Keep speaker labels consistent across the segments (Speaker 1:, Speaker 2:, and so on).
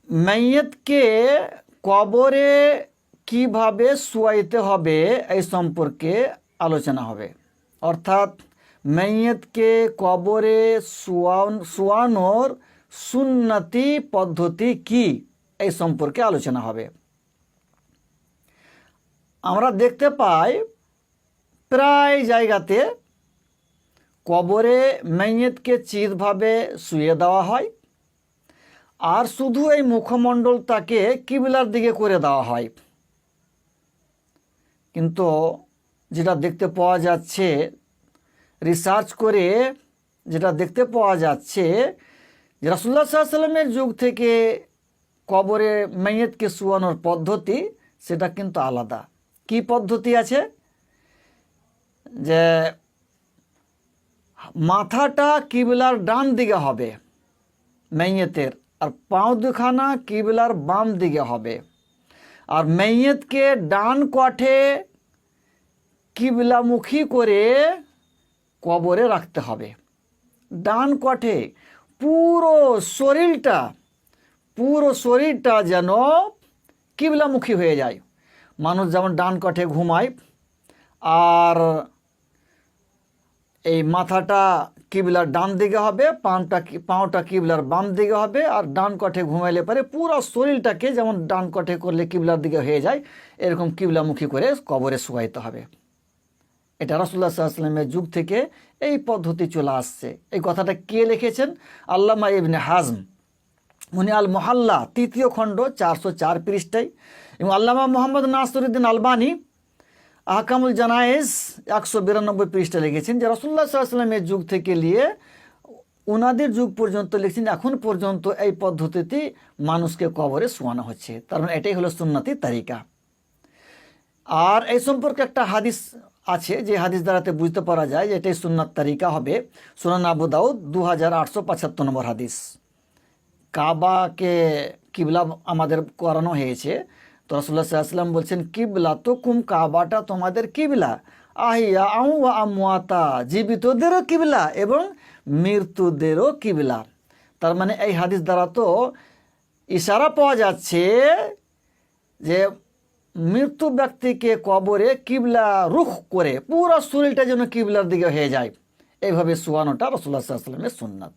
Speaker 1: মাইয়াতকে কবরে কিভাবে শুয়াইতে হবে এই সম্পর্কে আলোচনা হবে। অর্থাৎ মাইয়াতকে কবরে শোয়ানোর সুন্নতি পদ্ধতি কি এই সম্পর্কে আলোচনা হবে। আমরা দেখতে পাই প্রায় জায়গাতে কবরে মাইয়াতকে চিতভাবে শুয়ে দেওয়া হয়, আর শুধু এই মুখমণ্ডলটাকে কিবলার দিকে করে দেওয়া হয়। কিন্তু যেটা দেখতে পাওয়া যাচ্ছে, রিসার্চ করে যেটা দেখতে পাওয়া যাচ্ছে, যে রাসূলুল্লাহ সাল্লাল্লাহু আলাইহি ওয়াসাল্লামের যুগ থেকে কবরে মাইয়াতকে শোয়ানোর পদ্ধতি সেটা কিন্তু আলাদা। কি পদ্ধতি আছে? যে মাথাটা কিবলার ডান দিকে হবে মাইয়াতের, আর পাও দুখানা কিবলার বাম দিকে হবে, আর মাইয়াতকে ডান কাঁধে কিবলামুখী করে কবরে রাখতে হবে। ডান কাঁধে পুরো শরীরটা যেন কিবলামুখী হয়ে যায়। মানুষ যেমন ডান কাঁধে ঘুমায় আর এই মাথাটা কিবলার ডান দিকে হবে, পাওটা কিবলার বাম দিকে হবে, আর ডান কাঁধে ঘুমাইলে পরে পুরো শরীরটাকে যেমন ডান কাঁধে করলে কিবলার দিকে হয়ে যায়, এরকম কিবলামুখী করে কবরে শুয়াইতে হবে। এটা রাসূলুল্লাহ সাল্লাল্লাহু আলাইহি ওয়াসাল্লামের যুগ থেকে এই পদ্ধতি চলে আসছে। এই কথাটা কে লিখেছেন? আল্লামা ইবনে হাজম, উনি আল মুহাল্লা ৩য় খণ্ড ৪০৪ পৃষ্ঠায়, এবং আল্লামা মোহাম্মদ নাসিরউদ্দিন আলবানী আহকামুল জানায়েজ ১৯২ পৃষ্ঠা লিখেছেন যে রাসূলুল্লাহ সাল্লাল্লাহু আলাইহি ওয়াসাল্লামের যুগ থেকে নিয়ে ওনাদের যুগ পর্যন্ত লিখছেন এখন পর্যন্ত এই পদ্ধতিতে মানুষকে কবরে শোয়ানো হচ্ছে। তার মানে এটাই হলো সুন্নতি তরিকা। আর এই সম্পর্কে একটা হাদিস আছে, যে হাদিস দ্বারাতে বুঝতে পারা যায় যে এটাই সুন্নাত তরিকা হবে। সুনান আবু দাউদ 2875 নম্বর হাদিস। কাবাকে কিবলা আমাদের করানো হয়েছে, তো রাসূলুল্লাহ সাল্লাল্লাহু আলাইহি ওয়াসাল্লাম বলছেন কিবলা তো কুম, কাবাটা তোমাদের কিবলা, আহিয়া আউ ওয়া আমওয়াতা, জীবিতদেরও কিবলা এবং মৃতদেরও কিবলা। তার মানে এই হাদিস দ্বারা তো ইশারা পাওয়া যাচ্ছে যে মৃত্যু ব্যক্তিকে কবরে কিবলা রুখ করে পুরো শরীরটা যেন কিবলার দিকে হয়ে যায়, এইভাবে শোয়ানোটা রাসূলুল্লাহ সাল্লাল্লাহু আলাইহি ওয়াসাল্লামের সুন্নাত।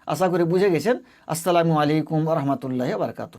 Speaker 1: আশা করি বুঝে গেছেন। আসসালামু আলাইকুম ওয়া রাহমাতুল্লাহি ওয়া বারাকাতুহু।